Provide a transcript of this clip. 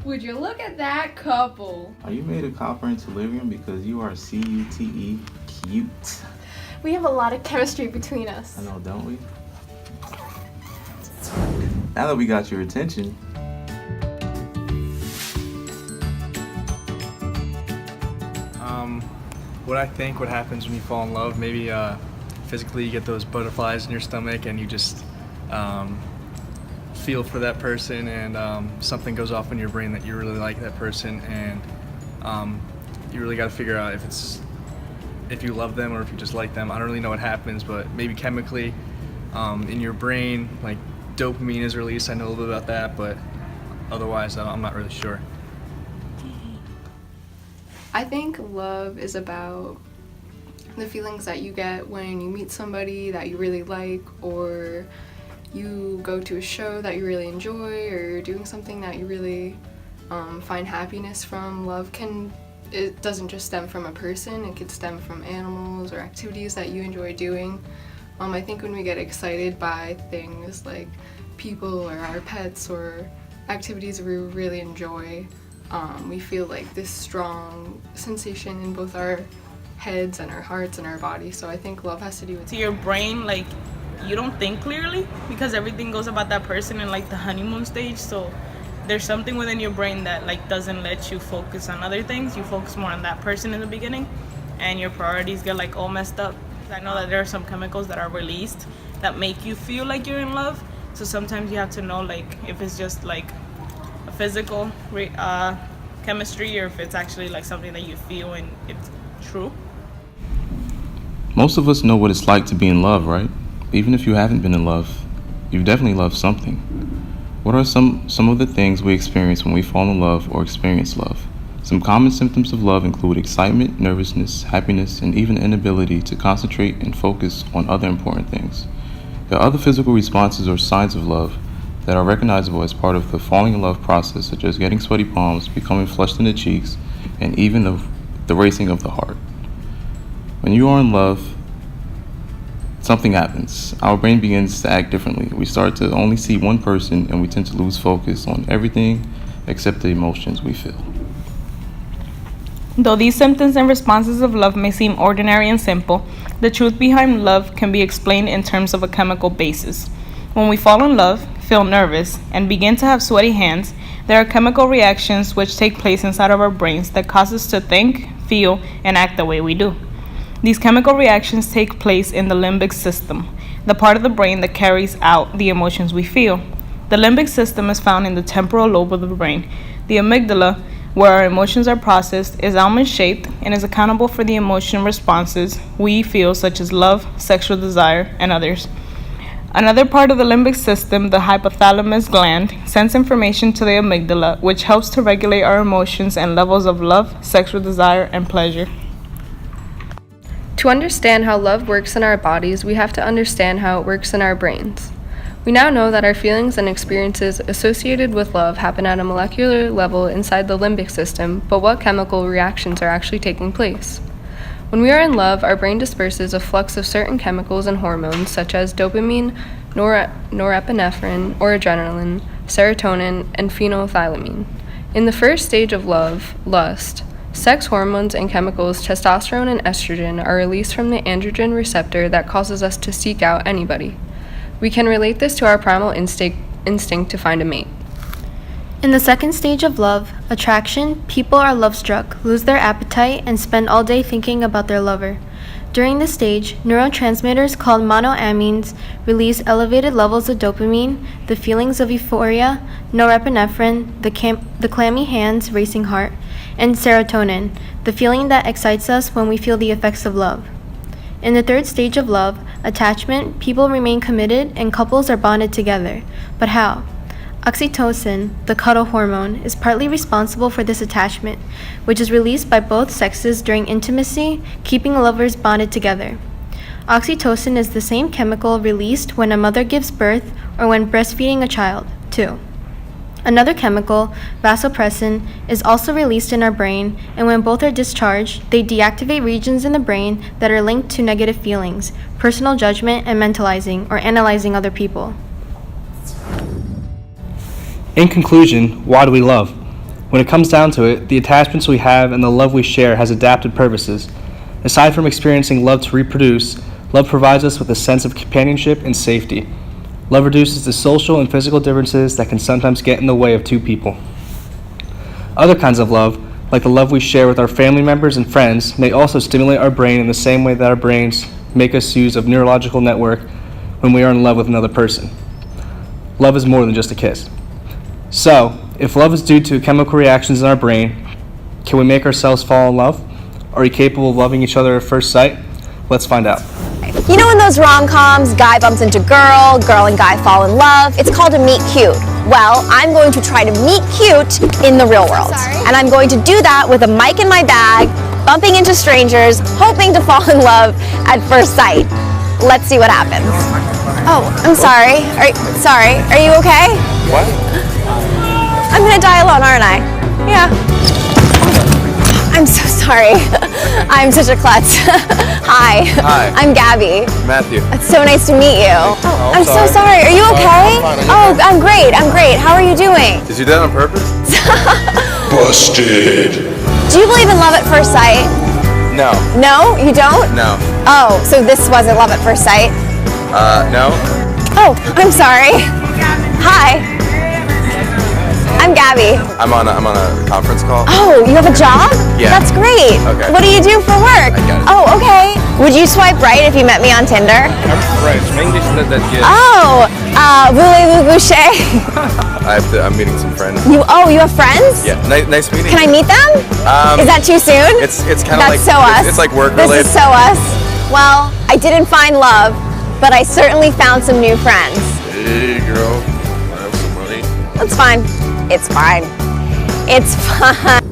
Would you look at that couple? Are you made of copper and tellurium because you are C-U-T-E, cute? We have a lot of chemistry between us. I know, don't we? Now that we got your attention, what I think what happens when you fall in love, maybe physically you get those butterflies in your stomach and you just feel for that person, and something goes off in your brain that you really like that person, and you really got to figure out if you love them or if you just like them. I don't really know what happens, but maybe chemically in your brain, like dopamine is released. I know a little bit about that, but otherwise I'm not really sure. I think love is about the feelings that you get when you meet somebody that you really like, or you go to a show that you really enjoy, or you're doing something that you really find happiness from. It doesn't just stem from a person, it could stem from animals or activities that you enjoy doing. I think when we get excited by things like people or our pets or activities we really enjoy, we feel like this strong sensation in both our heads and our hearts and our body. So I think love has to do with your brain, like you don't think clearly because everything goes about that person in like the honeymoon stage. So there's something within your brain that like doesn't let you focus on other things. You focus more on that person in the beginning, and your priorities get like all messed up. I know that there are some chemicals that are released that make you feel like you're in love. So sometimes you have to know like if it's just like a physical chemistry, or if it's actually like something that you feel and it's true. most of us know what it's like to be in love, right? Even if you haven't been in love, you've definitely loved something. What are some of the things we experience when we fall in love or experience love? Some common symptoms of love include excitement, nervousness, happiness, and even inability to concentrate and focus on other important things. There are other physical responses or signs of love that are recognizable as part of the falling in love process, such as getting sweaty palms, becoming flushed in the cheeks, and even the racing of the heart. When you are in love, something happens. Our brain begins to act differently. We start to only see one person, and we tend to lose focus on everything except the emotions we feel. Though these symptoms and responses of love may seem ordinary and simple, the truth behind love can be explained in terms of a chemical basis. When we fall in love, feel nervous, and begin to have sweaty hands, there are chemical reactions which take place inside of our brains that cause us to think, feel, and act the way we do. These chemical reactions take place in the limbic system, the part of the brain that carries out the emotions we feel. The limbic system is found in the temporal lobe of the brain. The amygdala, where our emotions are processed, is almond-shaped and is accountable for the emotion responses we feel, such as love, sexual desire, and others. Another part of the limbic system, the hypothalamus gland, sends information to the amygdala, which helps to regulate our emotions and levels of love, sexual desire, and pleasure. To understand how love works in our bodies, we have to understand how it works in our brains. We now know that our feelings and experiences associated with love happen at a molecular level inside the limbic system, but what chemical reactions are actually taking place? When we are in love, our brain disperses a flux of certain chemicals and hormones such as dopamine, norepinephrine or adrenaline, serotonin, and phenethylamine. In the first stage of love, lust, sex hormones and chemicals testosterone and estrogen are released from the androgen receptor that causes us to seek out anybody. We can relate this to our primal instinct to find a mate. In the second stage of love, attraction, people are love-struck, lose their appetite, and spend all day thinking about their lover. During this stage, neurotransmitters called monoamines release elevated levels of dopamine, the feelings of euphoria, norepinephrine, the clammy hands, racing heart, and serotonin, the feeling that excites us when we feel the effects of love. In the third stage of love, attachment, people remain committed and couples are bonded together. But how? Oxytocin, the cuddle hormone, is partly responsible for this attachment, which is released by both sexes during intimacy, keeping lovers bonded together. Oxytocin is the same chemical released when a mother gives birth or when breastfeeding a child, too. Another chemical, vasopressin, is also released in our brain, and when both are discharged, they deactivate regions in the brain that are linked to negative feelings, personal judgment, and mentalizing or analyzing other people. In conclusion, why do we love? When it comes down to it, the attachments we have and the love we share has adapted purposes. Aside from experiencing love to reproduce, love provides us with a sense of companionship and safety. Love reduces the social and physical differences that can sometimes get in the way of two people. Other kinds of love, like the love we share with our family members and friends, may also stimulate our brain in the same way that our brains make us use of neurological network when we are in love with another person. Love is more than just a kiss. So, if love is due to chemical reactions in our brain, can we make ourselves fall in love? Are we capable of loving each other at first sight? Let's find out. You know in those rom-coms, guy bumps into girl, girl and guy fall in love? It's called a meet cute. Well, I'm going to try to meet cute in the real world. And I'm going to do that with a mic in my bag, bumping into strangers, hoping to fall in love at first sight. Let's see what happens. Oh, I'm sorry. Sorry, are you okay? What? I'm gonna die alone, aren't I? Yeah. I'm so sorry. I'm such a klutz. Hi. Hi. I'm Gabby. Matthew. It's so nice to meet you. Oh, I'm so sorry. Are you okay? I'm fine. Oh, I'm great. I'm great. How are you doing? Did you do that on purpose? Busted. Do you believe in love at first sight? No. No, you don't? No. Oh, so this wasn't love at first sight? No. Oh, I'm sorry. Hi. I'm Gabby. I'm on a conference call. Oh, you have a job? Yeah. That's great. Okay. What do you do for work? I got it. Oh, okay. Would you swipe right if you met me on Tinder? I'm French. My English is not that good. Oh, voulez-vous boucher? I'm meeting some friends. You have friends? Yeah. Nice meeting Can I you. meet them? Is that too soon? It's kind of like That's so us. It's like work This related. is so us. Well, I didn't find love, but I certainly found some new friends. Hey girl, I have some money. That's fine. It's fine. It's fine.